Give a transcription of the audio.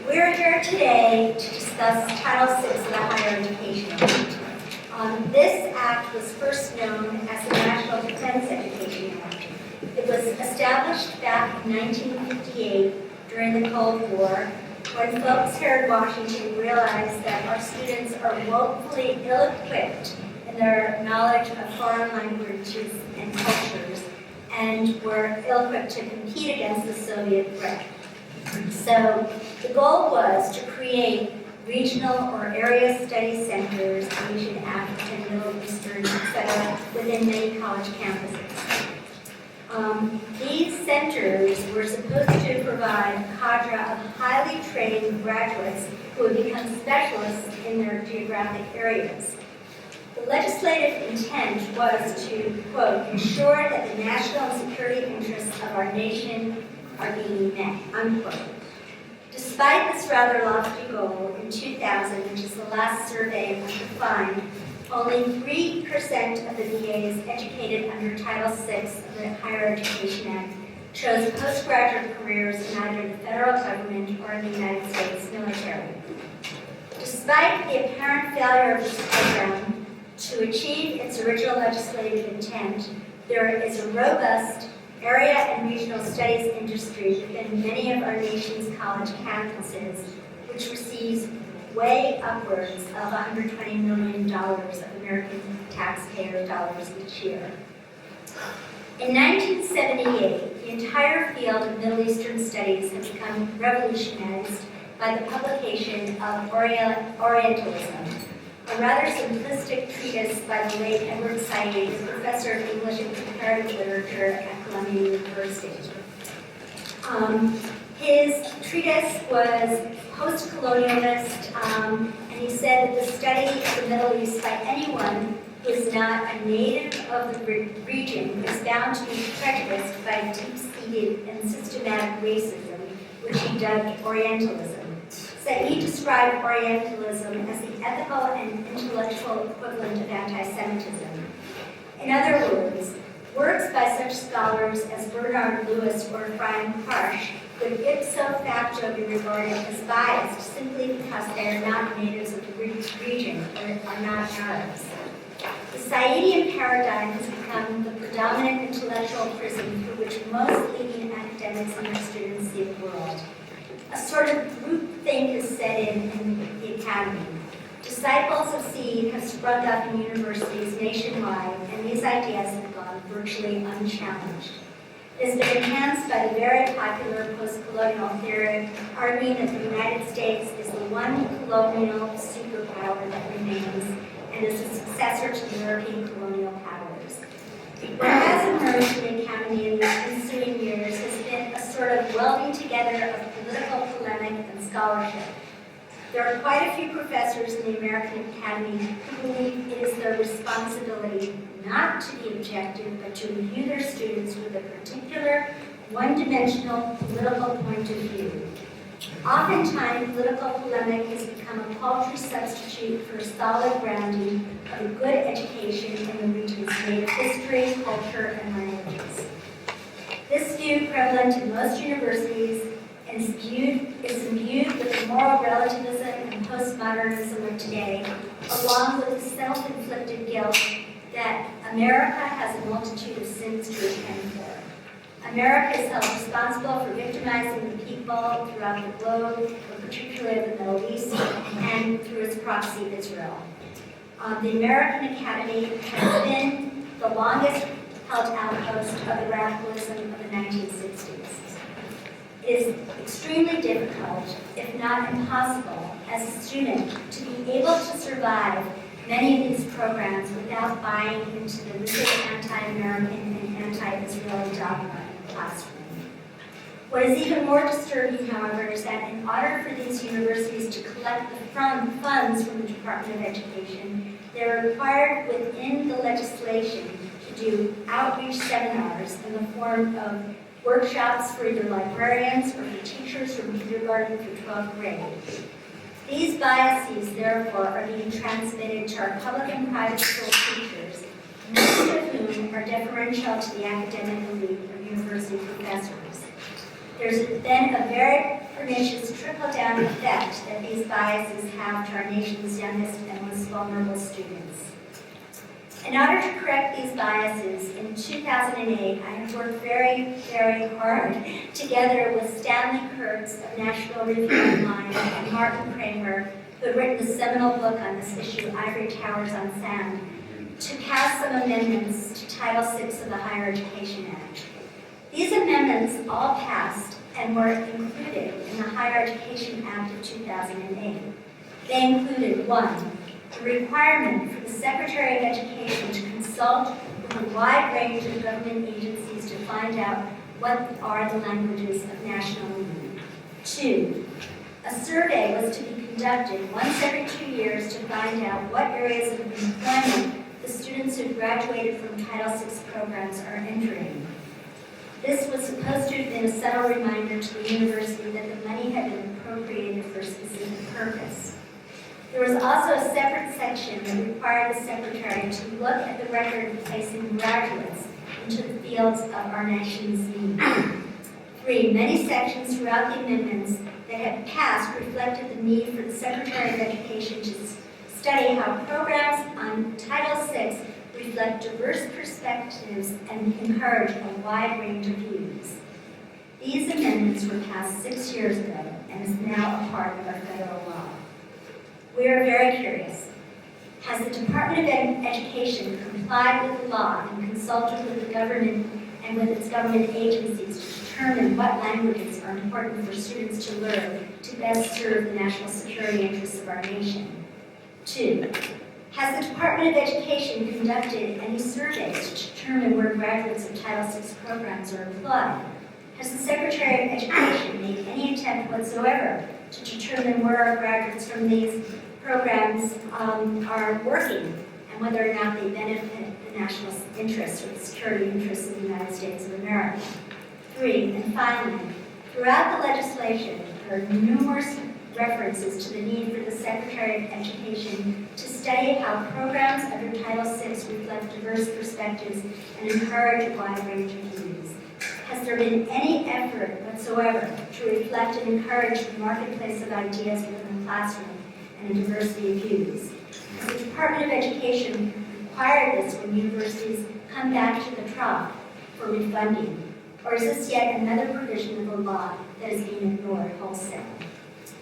We're here today to discuss Title VI of the Higher Education Act. This act was first known as the National Defense Education Act. It was established back in 1958 during the Cold War, when folks here in Washington realized that our students are woefully ill-equipped in their knowledge of foreign languages and cultures, and were ill-equipped to compete against the Soviet threat. So the goal was to create regional or area study centers in Asian, African, Middle Eastern, etc. within many college campuses. These centers were supposed to provide a cadre of highly trained graduates who would become specialists in their geographic areas. The legislative intent was to, quote, ensure that the national and security interests of our nation are being met, unquote. Despite this rather lofty goal, in 2000, which is the last survey I could find, only 3% of the VAs educated under Title VI of the Higher Education Act chose postgraduate careers in either the federal government or in the United States military. Despite the apparent failure of this program to achieve its original legislative intent, there is a robust area and regional studies industry within many of our nation's college campuses, which receives way upwards of $120 million of American taxpayer dollars each year. In 1978, the entire field of Middle Eastern studies had become revolutionized by the publication of Orientalism, a rather simplistic treatise by the late Edward Said, a professor of English and comparative literature at Columbia University. His treatise was post-colonialist, and he said that the study of the Middle East by anyone who is not a native of the region is bound to be prejudiced by deep-seated and systematic racism, which he dubbed Orientalism. Said described Orientalism as the ethical and intellectual equivalent of anti-Semitism. In other words, works by such scholars as Bernard Lewis or Ephraim Karsh would ipso facto be regarded as biased simply because they are not natives of the region or are not Arabs. The Saidian paradigm has become the predominant intellectual prism through which most leading academics and their students see the world. A sort of groupthink is set in the academy. Disciples of Seed have sprung up in universities nationwide, and these ideas have gone virtually unchallenged. It has been enhanced by the very popular post-colonial theory, arguing that the United States is the one colonial superpower that remains and is a successor to the European colonial powers. What has emerged in the academy in the ensuing years has been a sort of welding together of political polemic and scholarship. There are quite a few professors in the American Academy who believe it is their responsibility not to be objective, but to review their students with a particular, one-dimensional political point of view. Oftentimes, political polemic has become a paltry substitute for a solid grounding of a good education in the region's native history, culture, and languages. This view, prevalent in most universities, is imbued with the moral relativism and postmodernism of today, along with the self-inflicted guilt that America has a multitude of sins to atone for. America is held responsible for victimizing the people throughout the globe, particularly the Middle East, and through its proxy, Israel. The American Academy has been the longest held outpost of the radicalism of the 1960s. It is extremely difficult, if not impossible, as a student to be able to survive many of these programs without buying into the rigid anti-American and anti-Israeli dogma in the classroom. What is even more disturbing, however, is that in order for these universities to collect the funds from the Department of Education, they are required within the legislation to do outreach seminars in the form of workshops for either librarians or for teachers from kindergarten through 12th grade. These biases, therefore, are being transmitted to our public and private school teachers, most of whom are deferential to the academic elite of university professors. There's been a pernicious trickle-down effect that these biases have to our nation's youngest and most vulnerable students. In order to correct these biases, in 2008, I have worked very, very hard together with Stanley Kurtz of National Review Online and Martin Kramer, who had written the seminal book on this issue, Ivory Towers on Sound, to pass some amendments to Title VI of the Higher Education Act. These amendments all passed and were included in the Higher Education Act of 2008. They included, 1, the requirement for the Secretary of Education to consult with a wide range of government agencies to find out what are the languages of national need. 2, a survey was to be conducted once every 2 years to find out what areas of employment the students who graduated from Title VI programs are entering. This was supposed to have been a subtle reminder to the university that the money had been appropriated for a specific purpose. There was also a separate section that required the Secretary to look at the record of placing graduates into the fields of our nation's need. 3, many sections throughout the amendments that had passed reflected the need for the Secretary of Education to study how programs on Title VI reflect diverse perspectives and encourage a wide range of views. These amendments were passed 6 years ago and is now a part of our federal law. We are very curious. Has the Department of Education complied with the law and consulted with the government and with its government agencies to determine what languages are important for students to learn to best serve the national security interests of our nation? 2, has the Department of Education conducted any surveys to determine where graduates of Title VI programs are employed? Has the Secretary of Education made any attempt whatsoever to determine where our graduates from these programs are working and whether or not they benefit the national interests or the security interests of the United States of America? 3, and finally, throughout the legislation, there are numerous references to the need for the Secretary of Education to study how programs under Title VI reflect diverse perspectives and encourage a wide range of views. Has there been any effort whatsoever to reflect and encourage the marketplace of ideas within the classroom and a diversity of views? Has the Department of Education required this when universities come back to the trough for refunding? Or is this yet another provision of the law that is being ignored wholesale?